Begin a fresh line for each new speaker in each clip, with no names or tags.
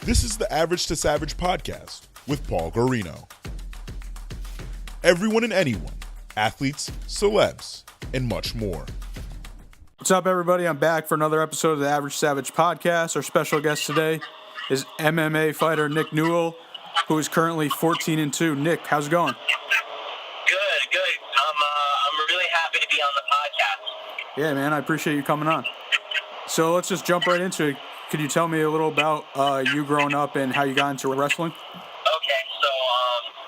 This is the Average to Savage podcast with Paul Guarino. Everyone and anyone, athletes, celebs, and much more.
What's up, everybody? I'm back for another episode of the Average Savage podcast. Our special guest today is MMA fighter Nick Newell, who is currently 14-2. Nick, how's it going?
Good. I'm really happy to be on the podcast.
Yeah, man, I appreciate you coming on. So let's just jump right into it. Could you tell me a little about you growing up and how you got into wrestling?
Okay, so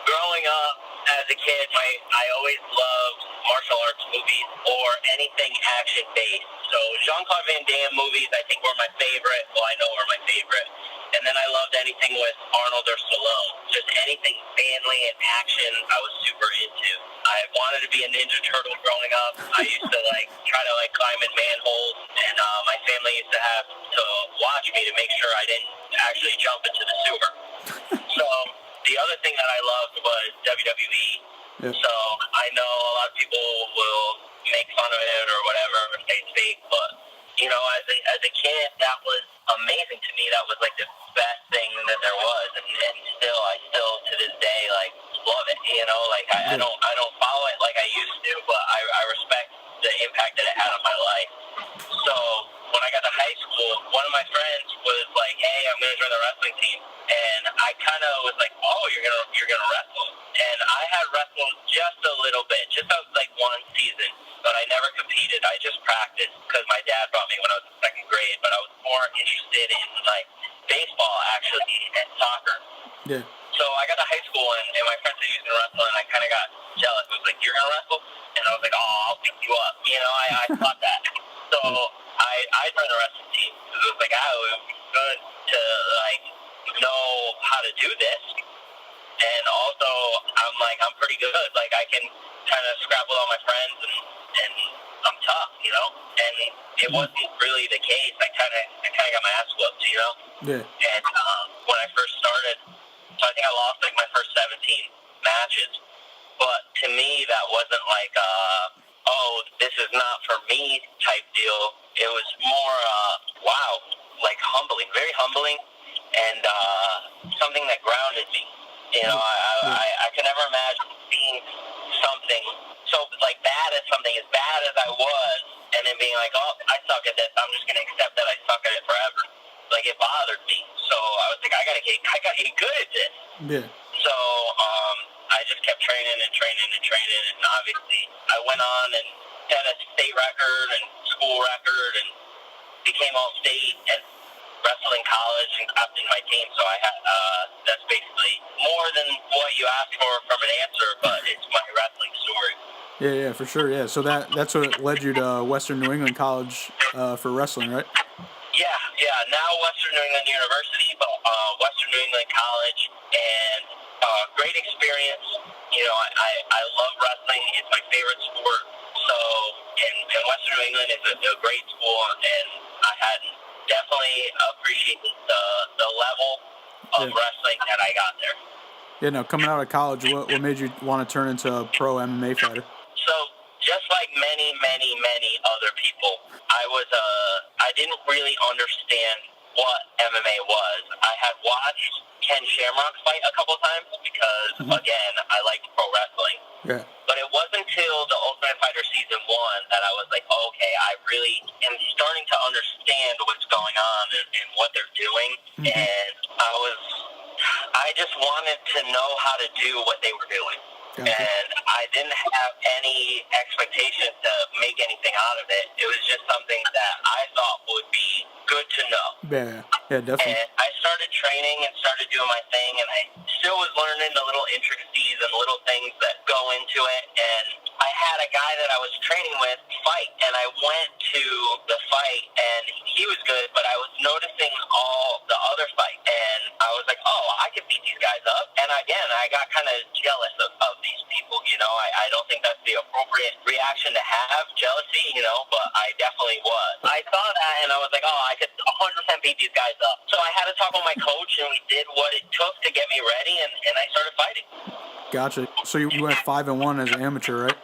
growing up as a kid, I always loved martial arts movies or anything action-based. So Jean-Claude Van Damme movies, I think, were my favorite. Well, I know were my favorite. And then I loved anything with Arnold or Stallone. Just anything family and action I was super into. I wanted to be a Ninja Turtle growing up. I used to try to climb in manholes, and my family used to have to watch me to make sure I didn't actually jump into the sewer. So the other thing that I loved was WWE.
Yep.
So I know a lot of people will make fun of it or whatever if they fake, but as a kid, that was amazing to me. That was the best thing that there was, and I still to this day love it. I don't follow it like I used to, but I respect the impact that it had on my life. So when I got to high school, one of my friends was like, "Hey, I'm gonna join the wrestling team," and I kind of was like, "Oh, you're gonna wrestle?" And I had wrestled just a little bit, just one season, but I never competed. I just practiced because my dad brought me when I was in second grade. But I was more interested in baseball actually and soccer.
Yeah.
So I got to high school and my friends were using wrestling, and I kind of got jealous. It was like, "You're gonna wrestle?" And I was like, "Oh, I'll pick you up." I thought that. So I joined the wrestling team because it was like, it would be good to know how to do this. And also, I'm pretty good. I can kind of scrap with all my friends, and I'm tough, And it wasn't really the case. I kind of got my ass whooped,
Yeah.
And when I first started, so I think I lost my first 17 matches. But to me, that wasn't this is not for me type deal. It was more, humbling, very humbling, and something that grounded me. I can never imagine seeing something so bad at something, as bad as I was, and then being like, "Oh, I suck at this. I'm just gonna accept that I suck at it forever." It bothered me. So I was like, I gotta get good at this.
Yeah.
So I just kept training, and obviously I went on and set a state record and school record and became all state and wrestling college and captained my team. So I had that's basically more than what you asked for from an answer, but it's my wrestling story.
Yeah, for sure. Yeah. So that's what led you to Western New England College for wrestling, right?
Yeah. Now Western New England University, but Western New England College, and great experience. I love wrestling. It's my favorite sport. So, and Western New England is a great school, and I had definitely appreciated the level of wrestling that I got there.
Yeah. Now, coming out of college, what made you want to turn into a pro MMA fighter?
So, just like many other people, I didn't really understand what MMA was. I had watched Ken Shamrock fight a couple times because, again, I like pro wrestling.
Yeah.
But it wasn't until the Ultimate Fighter Season 1 that I was like, okay, I really am starting to understand what's going on and what they're doing. And I just wanted to know how to do what they were doing.
Gotcha.
And I didn't have any expectation to make anything out of it. It was just something that I thought would be good to know.
Yeah, definitely.
And I started training and started doing my thing, and I still was learning the little intricacies and little things that go into it. And I had a guy that I was training with fight, and I went to the fight, and he was good, but I was noticing all the other fights, and I was like, oh, I can beat these guys up. And again, I got kind of jealous of these people. I don't think that's the appropriate reaction to have, jealousy, but I definitely was. I saw that, and I was like, oh, I could 100% beat these guys up. So I had to talk with my coach, and we did what it took to get me ready, and I started fighting.
Gotcha. So you went 5-1 as an amateur, right?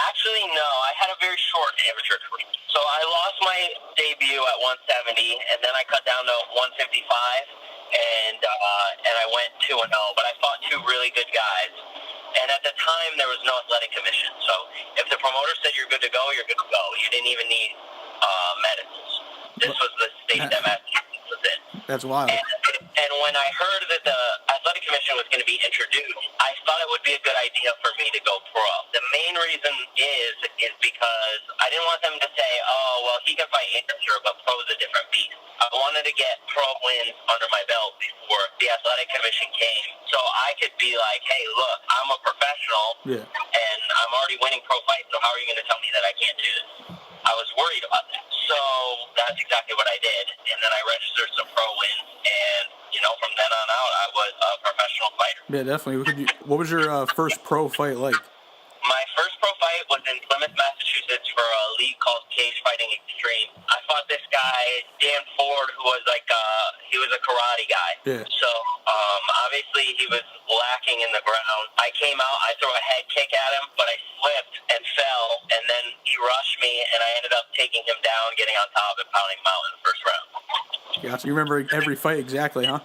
Actually, no. I had a very short amateur career. So I I lost my debut at 170, and then I cut down to 155, and I went 2-0. But I fought two really good guys. And at the time, there was no athletic commission. So if the promoter said you're good to go, you're good to go. You didn't even need medicals. This was the state that Massachusetts was in.
That's wild.
And when I heard that the athletic commission was going to be introduced, I thought it would be a good idea for me to go pro. The main reason is because I didn't want them to say, oh, well, he can fight amateur, but pro's a different beast. I wanted to get pro wins under my belt before the athletic commission came, so I could be like, hey, look, I'm a professional, and I'm already winning pro fights, so how are you going to tell me that I can't do this? I was worried about that. So that's exactly what I did. And then I registered some pro wins, and, from then on out, I was a professional fighter.
Yeah, definitely. What was your first pro fight like?
My first pro fight was in Plymouth, Massachusetts for a league called Cage Fighting Extreme. I fought this guy, Dan Ford, who was he was a karate guy.
Yeah.
So, obviously he was lacking in the ground. I came out, I threw a head kick at him, but I slipped and fell, and then he rushed me, and I ended up taking him down, getting on top, and pounding him out in the first round.
Yeah, so you remember every fight exactly, huh?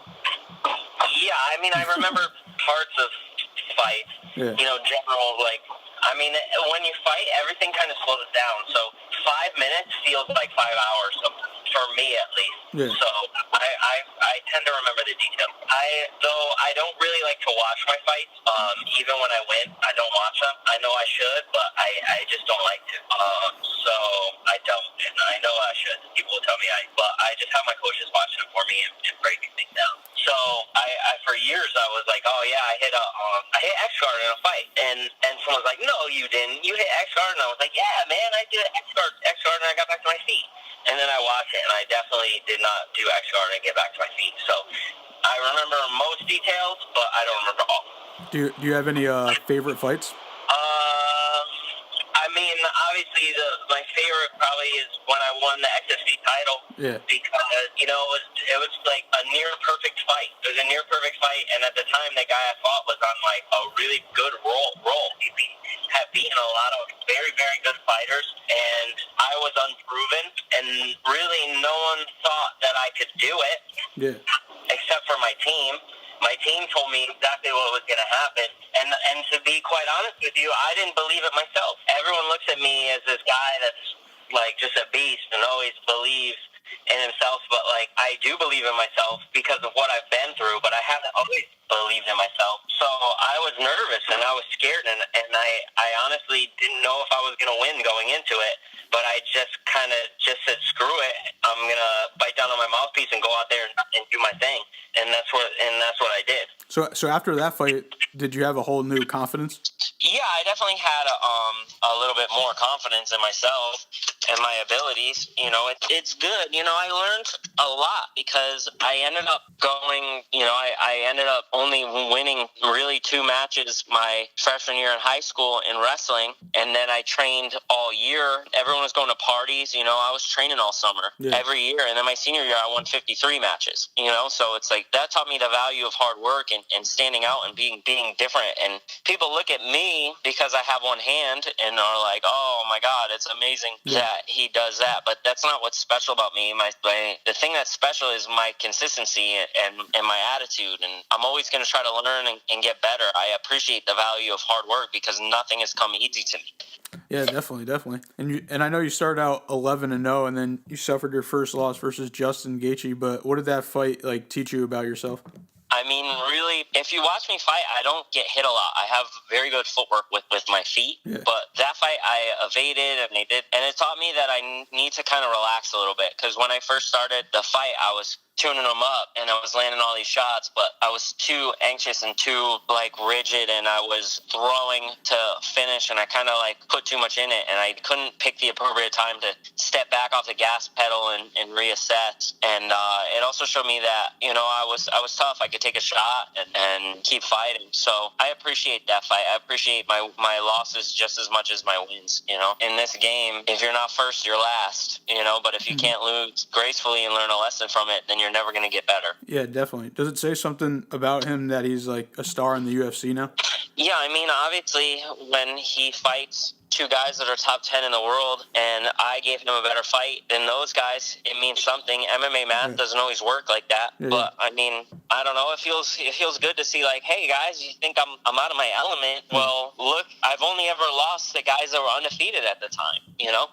Yeah, I mean, I remember parts of fights, general, when you fight, everything kind of slows down. So 5 minutes feels like 5 hours, for me at least.
Yeah.
So I tend to remember the details. Though I don't really like to watch my fights. Even when I win, I don't watch them. I know I should, but I just don't like to. So I don't, and I know I should. People will tell me but I just have my coaches watching it for me and breaking things down. So I for years I was like, oh yeah, I hit X guard in a fight, and someone's like, no, you didn't. You hit X guard, and I was like, yeah, man, I did X guard, and I got back to my feet. And then I watched it, and I definitely did not do X guard and get back to my feet. So I remember most details, but I don't remember all.
Do you have any favorite fights?
I mean, obviously, my favorite probably is when I won the XFC title. Yeah. Because, it was like a near-perfect fight. It was a near-perfect fight, and at the time, the guy I fought was on, like, a really good roll. He had beaten a lot of very, very good fighters, and I was unproven, and really no one thought that I could do it. Yeah. Except for my team. My team told me exactly what was going to happen. And to be quite honest with you, I didn't believe it myself. Everyone looks at me as this guy that's, like, just a beast and always believes in himself. But, like, I do believe in myself because of what I've been through, but I haven't always believed in myself. So I was nervous and I was scared, and I honestly didn't know if I was going to win going into it. But I just kind of said, screw it. I'm going to bite down on my mouthpiece and go out there and do my thing. And that's what I did.
So after that fight, did you have a whole new confidence?
Yeah, I definitely had a little bit more confidence in myself and my abilities. It's good. I learned a lot because I ended up going, I ended up only winning really 2 matches my freshman year in high school in wrestling. And then I trained all year. Everyone was going to parties. I was training all summer every year. And then my senior year, I won 53 matches, so it's like that taught me the value of hard work and standing out and being different. And people look at me because I have one hand and are like, oh my God, it's amazing that he does that. But that's not what's special about me. The thing that's special is my consistency and my attitude. And I'm always going to try to learn and get better. I appreciate the value of hard work because nothing has come easy to me.
Yeah, definitely. And I know you started out 11-0, and then you suffered your first loss versus Justin Gaethje. But what did that fight teach you about yourself?
I mean, really, if you watch me fight, I don't get hit a lot. I have very good footwork with my feet. Yeah. But that fight, I evaded, and it taught me that I need to kind of relax a little bit. Because when I first started the fight, I was tuning them up, and I was landing all these shots, but I was too anxious and too, rigid, and I was throwing to finish, and I kind of, put too much in it, and I couldn't pick the appropriate time to step back off the gas pedal and reassess. And it also showed me that, I was tough. I could take a shot and keep fighting. So I appreciate that fight. I appreciate my losses just as much as my wins, In this game, if you're not first, you're last, but if you can't lose gracefully and learn a lesson from it, then you're never going to get better.
Yeah, definitely. Does it say something about him that he's a star in the UFC now?
Yeah, I mean, obviously, when he fights two guys that are top 10 in the world, and I gave him a better fight than those guys, it means something. MMA math doesn't always work like that, but I mean, I don't know. It feels good to see, like, hey guys, you think I'm out of my element? Well, look, I've only ever lost the guys that were undefeated at the time, you know.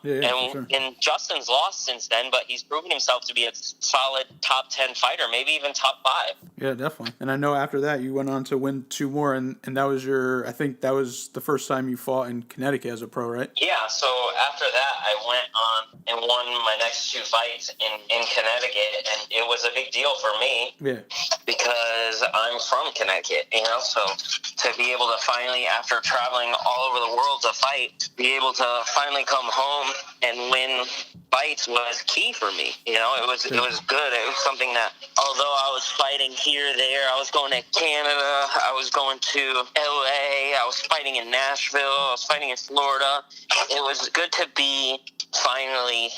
And Justin's lost since then, but he's proven himself to be a solid top 10 fighter, maybe even top 5.
Yeah, definitely. And I know after that you went on to win 2 more, and that was I think that was the first time you fought in Connecticut as a pro, right?
Yeah, so after that I went on and won my next 2 fights in Connecticut, and it was a big deal for me.
Yeah.
Because I'm from Connecticut, you know, so to be able to finally, after traveling all over the world to fight, be able to finally come home and win fights was key for me. You know, it was good. It was something that, although I was fighting here, there, I was going to Canada, I was going to LA, I was fighting in Nashville, I was fighting in Florida. It was good to be finally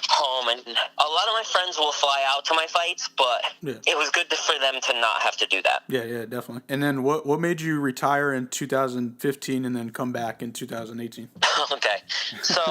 home, and a lot of my friends will fly out to my fights, but it was good for them to not have to do that.
Yeah, definitely. And then what made you retire in 2015 and then come back in 2018?
Okay, so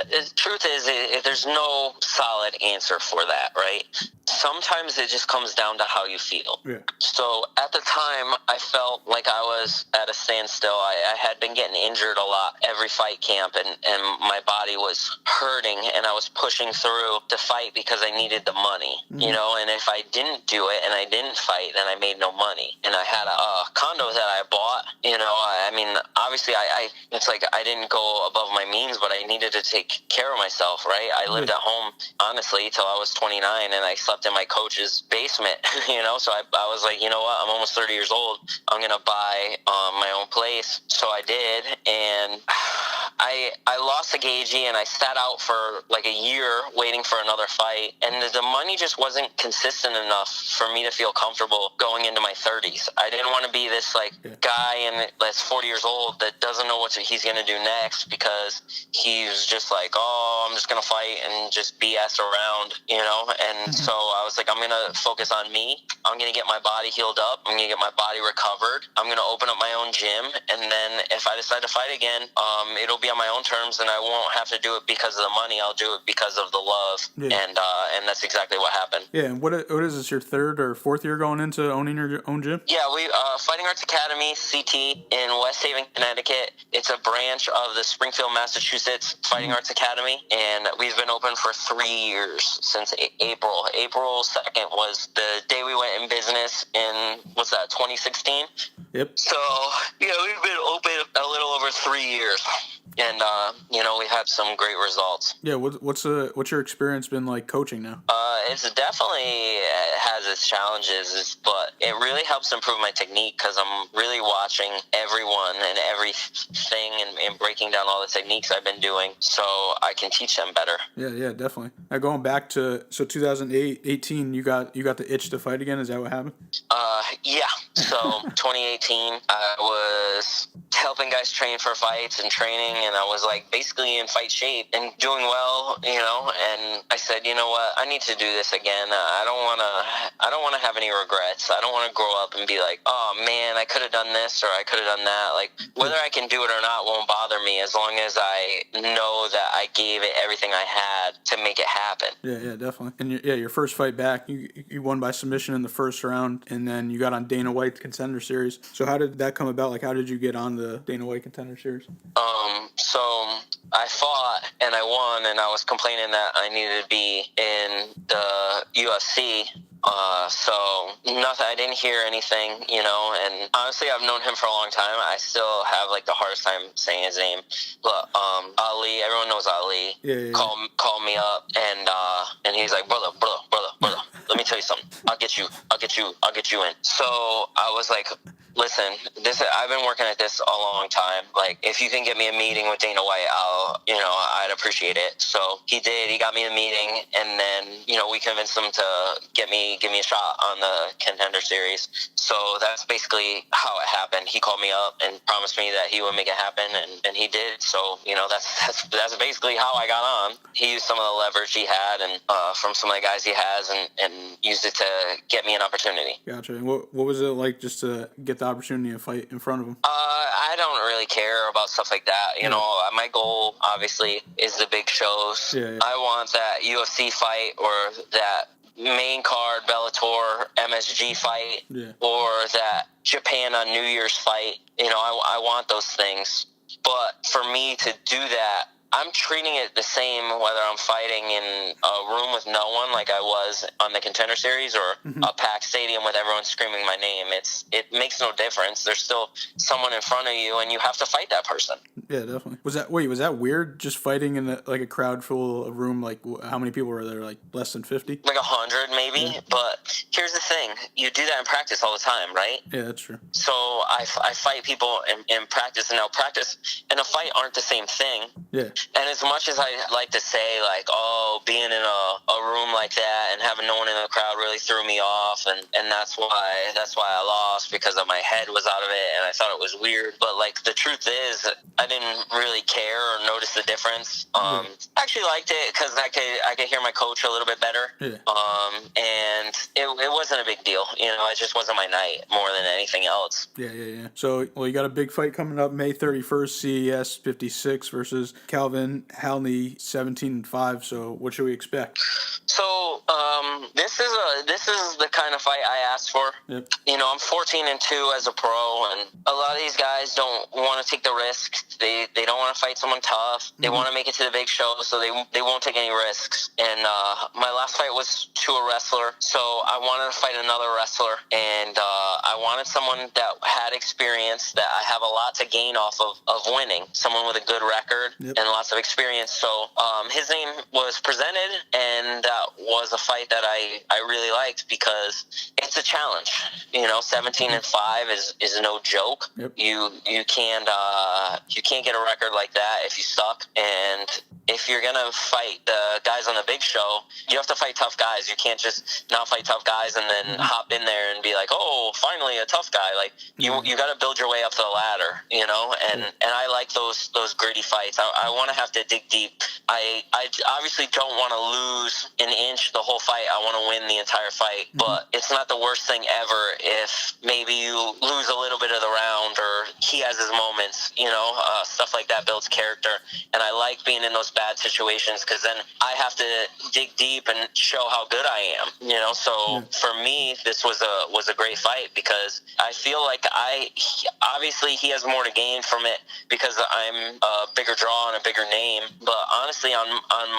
the truth is, there's no solid answer for that, right? Sometimes it just comes down to how you feel.
Yeah.
So at the time, I felt like I was at a standstill. I had been getting injured a lot every fight camp, and my body was hurting, and I was pushing through to fight because I needed the money, you know, and if I didn't do it and I didn't fight, then I made no money. And I had a condo that I bought, you know, I mean, obviously it's like I didn't go above my means, but I needed to take care of myself, right? I lived at home, honestly, till I was 29, and I slept in my coach's basement, you know, so I was like, you know what, I'm almost 30 years old, I'm going to buy my own place. So I did, and I lost to Gagey, and I sat out for like a year waiting for another fight, and the money just wasn't consistent enough for me to feel comfortable going into my 30s. I didn't want to be this like guy that's 40 years old that doesn't know what he's going to do next, because he's just like, oh, I'm just going to fight and just BS around, you know. And so I was like, I'm going to focus on me. I'm going to get my body healed up. I'm going to get my body recovered. I'm going to open up my own gym, and then if I decide to fight again, it'll be on my own terms, and I won't have to do it because of the money. I'll do it because of the love, and that's exactly what happened.
Yeah, and what is this, your 3rd or 4th year going into owning your own gym?
Yeah, we Fighting Arts Academy, CT, in West Haven, Connecticut. It's a branch of the Springfield, Massachusetts Fighting Arts Academy, and we've been open for 3 years, since April. April 2nd was the day we went in business in, 2016?
Yep.
So, yeah, we've been open a little over 3 years, and, you know, we've had some great results.
Yeah, what's your experience been like coaching now?
It's definitely has its challenges, but it really helps improve my technique, because I'm really watching everyone and everything and breaking down all the techniques I've been doing, so I can teach them better.
Yeah, definitely. Now going back to 2018, you got the itch to fight again. Is that what happened?
Yeah. So 2018, I was helping guys train for fights and training, and I was like basically in fight shape and doing well, you know. And I said, you know what, I need to do this again. I don't want to have any regrets. I don't want to grow up and be like, oh man, I could have done this or I could have done that. Like, whether I can do it or not won't bother me, as long as I know that I gave it everything I had to make it happen.
Yeah, definitely. And your first fight back, you won by submission in the first round, and then you got on Dana White's Contender Series. So how did that come about? Like, how did you get on the Dana White Contender Series?
So I fought and I won, and I was complaining that I needed to be in the UFC. So nothing, I didn't hear anything, you know, and honestly, I've known him for a long time. I still have like the hardest time saying his name, but, Ali, everyone knows Ali, called me up, and he's like, brother, let me tell you something. I'll get you in. So I was like, listen, I've been working at this a long time. Like, if you can get me a meeting with Dana White, I'd appreciate it. So he did. He got me a meeting, and then, you know, we convinced him to give me a shot on the Contender Series. So that's basically how it happened. He called me up and promised me that he would make it happen, and he did. So, you know, that's basically how I got on. He used some of the leverage he had and from some of the guys he has, and used it to get me an opportunity.
Gotcha. And what was it like just to get the opportunity to fight in front of him?
I don't really care about stuff like that. You know, my goal obviously is the big shows.
Yeah.
I want that UFC fight or that main card Bellator MSG fight or that Japan on New Year's fight. You know, I want those things. But for me to do that, I'm treating it the same whether I'm fighting in a room with no one like I was on the Contender Series or a packed stadium with everyone screaming my name. It makes no difference. There's still someone in front of you, and you have to fight that person.
Yeah, definitely. Was that weird, just fighting in a crowd full of room? Like, how many people were there? Like, less than 50?
Like 100 maybe. Yeah. But here's the thing. You do that in practice all the time, right?
Yeah, that's true.
So I fight people in practice, and now practice and a fight aren't the same thing.
Yeah.
And as much as I like to say, like, oh, being in a room like that and having no one in the crowd really threw me off, and that's why I lost, because of my head was out of it, and I thought it was weird. But, like, the truth is, I didn't really care or notice the difference. I actually liked it because I could hear my coach a little bit better.
Yeah.
And it wasn't a big deal. You know, it just wasn't my night more than anything else.
Yeah. So, you got a big fight coming up May 31st, CES 56 versus Calvin Halney 17-5. So what should we expect?
So this is the kind of fight I asked for.
Yep.
You know, I'm 14-2 as a pro, and a lot of these guys don't want to take the risk. They don't want to fight someone tough. They want to make it to the big show, so they won't take any risks. And my last fight was to a wrestler, so I wanted to fight another wrestler, and I wanted someone that had experience, that I have a lot to gain off of winning, someone with a good record and lots of experience. So his name was presented, and that was a fight that I really liked because it's a challenge. You know, 17-5 is no joke.
Yep.
You can't get a record like that if you suck. And if you're gonna fight the guys on the big show, you have to fight tough guys. You can't just not fight tough guys and then hop in there and be like, oh, finally a tough guy. Like you got to build your way up the ladder, you know. And I like those gritty fights. I want to have to dig deep. I obviously don't want to lose an inch the whole fight. I want to win the entire fight. But it's not the worst thing ever if maybe you lose a little bit of the round or he has his moments. You know, stuff like that builds character. And I like being in those bad situations because then I have to dig deep and show how good I am. You know, so for me, this was a great fight because I feel like obviously he has more to gain from it because I'm a bigger draw and a bigger name. But honestly, on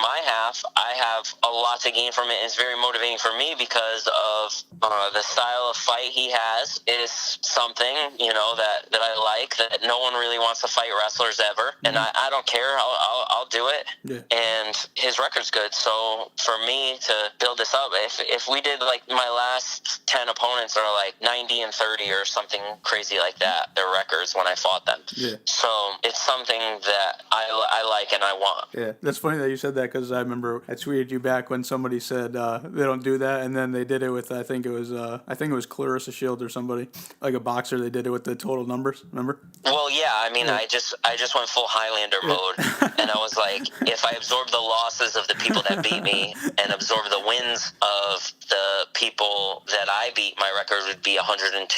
my half, I have a lot to gain from it. And it's very motivating for me because of the style of fight he has is something, you know, that I like, that no one really wants to fight wrestlers ever. And I don't care. I'll do it.
Yeah.
And his record's good. So for me to build this up, if we did like my last 10 opponents are like 90-30 or something crazy like that, their records when I fought them.
Yeah.
So it's something that I like and I want.
Yeah, that's funny that you said that because I remember I tweeted you back when somebody said they don't do that, and then they did it with I think it was Clarissa Shields or somebody, like a boxer. They did it with the total numbers. Remember?
Well, yeah. I mean, I just went full Highlander mode, and I was like, if I absorb the losses of the people that beat me and absorb the wins of the people that I beat, my record would be 102-2.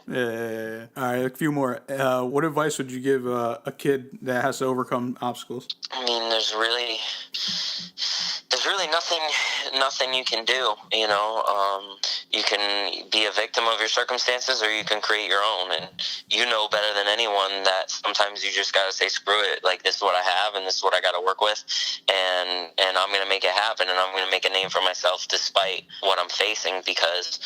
Yeah. All right, a few more. What advice would you give a kid that has to overcome obstacles?
I mean, there's really nothing you can do. You know, you can be a victim of your circumstances, or you can create your own. And you know better than anyone that sometimes you just gotta say, screw it. Like, this is what I have, and this is what I gotta work with, and I'm gonna make it happen, and I'm gonna make a name for myself despite what I'm facing. Because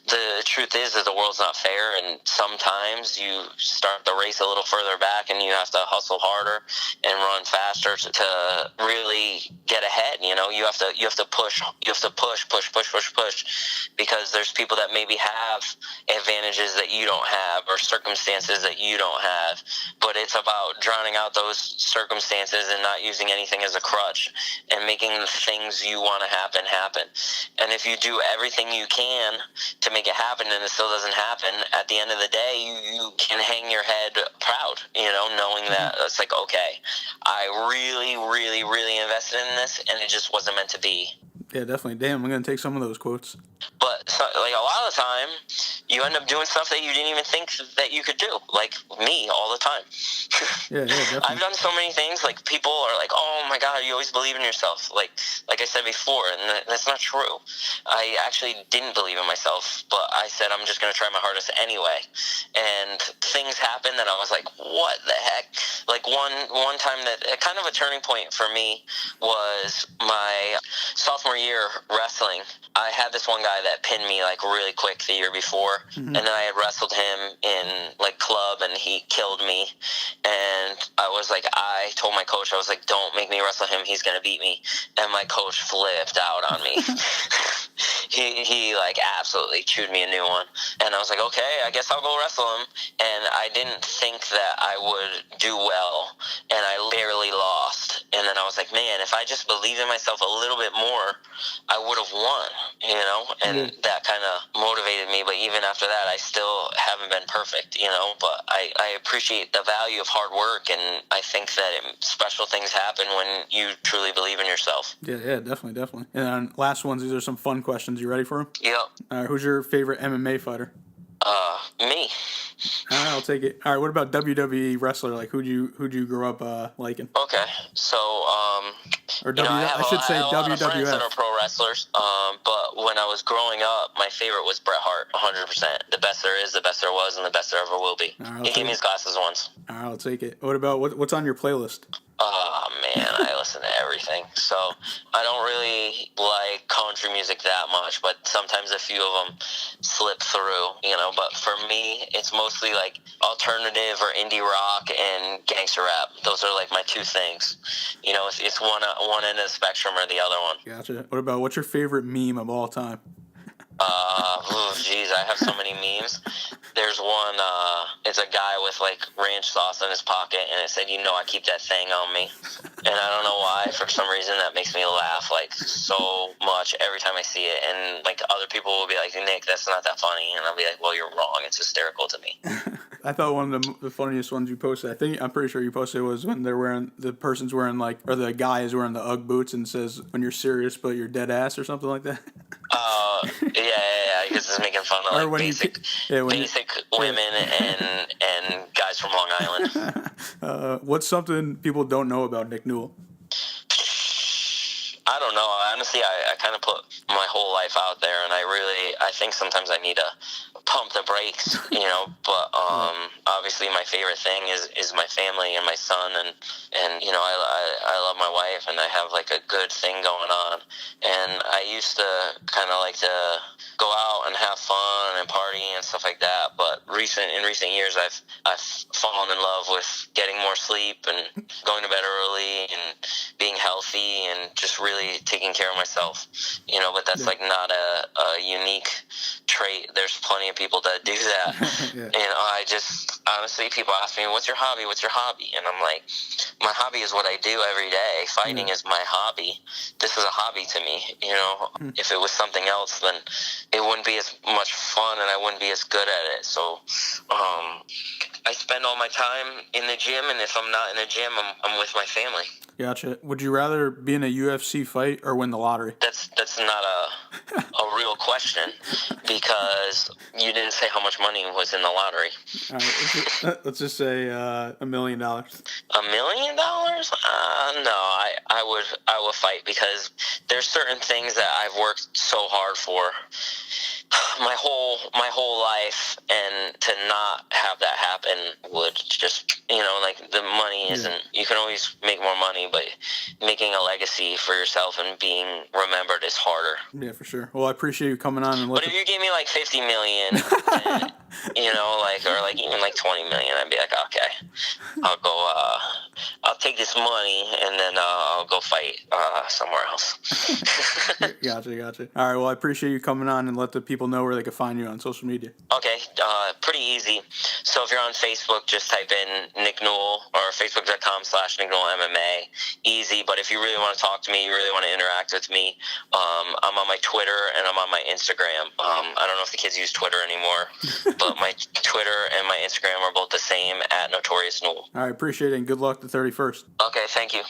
the truth is that the world's not fair, and sometimes you start the race a little further back, and you have to hustle harder and run faster to really get ahead. You know, you have to push, because there's people that maybe have advantages that you don't have or circumstances that you don't have. But it's about drowning out those circumstances and not using anything as a crutch and making the things you want to happen. And if you do everything you can to make it happen and it still doesn't happen, at the end of the day, you can hang your head proud, you know, knowing that it's like, okay, I really, really, really invested in this, and it just wasn't meant to be.
Yeah, definitely. Damn, I'm going to take some of those quotes.
But like a lot of the time, you end up doing stuff that you didn't even think that you could do, like me all the time.
Yeah, definitely.
I've done so many things, like people are like, oh my God, you always believe in yourself. Like I said before, and that's not true. I actually didn't believe in myself, but I said, I'm just going to try my hardest anyway. And things happened that I was like, what the heck? Like one time that kind of a turning point for me was my sophomore year wrestling. I had this one guy that pinned me like really quick the year before, and then I had wrestled him in like club, and he killed me. And I told my coach, I was like, don't make me wrestle him, he's gonna beat me. And my coach flipped out on me. he like absolutely chewed me a new one. And I was like, okay, I guess I'll go wrestle him. And I didn't think that I would do well, and I barely lost. And then I was like, man, if I just believed in myself a little bit more, I would have won, you know? And that kind of motivated me. But even after that, I still haven't been perfect, you know? But I appreciate the value of hard work, and I think that special things happen when you truly believe in yourself.
Yeah, definitely. And then last ones, these are some fun questions. You ready for them?
Yep.
All right, who's your favorite MMA fighter?
Me.
All right, I'll take it. All right, what about WWE wrestler? Like, who'd you grow up liking?
Okay, so
Or
I
should say
have a lot of friends
WWF.
that are pro wrestlers. But when I was growing up, my favorite was Bret Hart, 100%. The best there is, the best there was, and the best there ever will be.
All right,
He gave me his glasses once.
All right, I'll take it. What about what's on your playlist?
Oh, man, I listen to everything. So I don't really like country music that much, but sometimes a few of them slip through, you know. But for me, it's mostly like alternative or indie rock and gangster rap. Those are like my two things. You know, it's one end of the spectrum or the other one.
Gotcha. What about what's your favorite meme of all time?
I have so many memes. There's one, it's a guy with like ranch sauce in his pocket, and it said, you know, I keep that thing on me. And I don't know why, for some reason that makes me laugh like so much every time I see it. And like other people will be like, Nick, that's not that funny. And I'll be like, well, you're wrong. It's hysterical to me.
I thought one of the funniest ones you posted, I'm pretty sure you posted, was when the person's wearing the guy is wearing the Ugg boots and says, when you're serious but you're dead ass, or something like that.
Yeah, because it's making fun of like basic women and guys from Long Island.
What's something people don't know about Nick Newell?
I don't know. Honestly, I kind of put my whole life out there, and I think sometimes I need to pump the brakes, you know. But obviously, my favorite thing is my family and my son, and you know, I love my wife, and I have like a good thing going on. And I used to kind of like to go out and have fun and party and stuff like that. But in recent years, I've fallen in love with getting more sleep and going to bed early and being healthy and just really taking care of myself, you know. But that's like not a unique trait. There's plenty of people that do that. And I just honestly, people ask me, what's your hobby, and I'm like, my hobby is what I do every day. Fighting is my hobby. This is a hobby to me, you know. If it was something else, then it wouldn't be as much fun and I wouldn't be as good at it. So I spend all my time in the gym, and if I'm not in the gym, I'm with my family.
Gotcha. Would you rather be in a UFC fight or win the lottery?
That's not a real question, because you didn't say how much money was in the lottery.
All right, let's just say $1 million.
$1 million? No, I would fight, because there's certain things that I've worked so hard for my whole life, and to not have that happen would just, you know, like the money isn't, you can always make more money, but making a legacy for yourself and being remembered is harder.
Yeah, for sure. Well, I appreciate you coming on.
But if you gave me like 50 million, and, you know, like, or like even like 20 million, I'd be like, okay, I'll go, I'll take this money and then I'll go fight somewhere else.
Gotcha. All right, well, I appreciate you coming on, and let the people know where they can find you on social media.
Okay, pretty easy. So if you're on Facebook, just type in Nick Newell, or facebook.com/Nick Newell MMA. Easy, but if you really want to talk to me, you really want to interact with me, I'm on my Twitter and I'm on my Instagram. I don't know if the kids use Twitter anymore, but my Twitter and my Instagram are both the same, @Notorious Newell.
All right, appreciate it, and good luck the 31st.
Okay, thank you.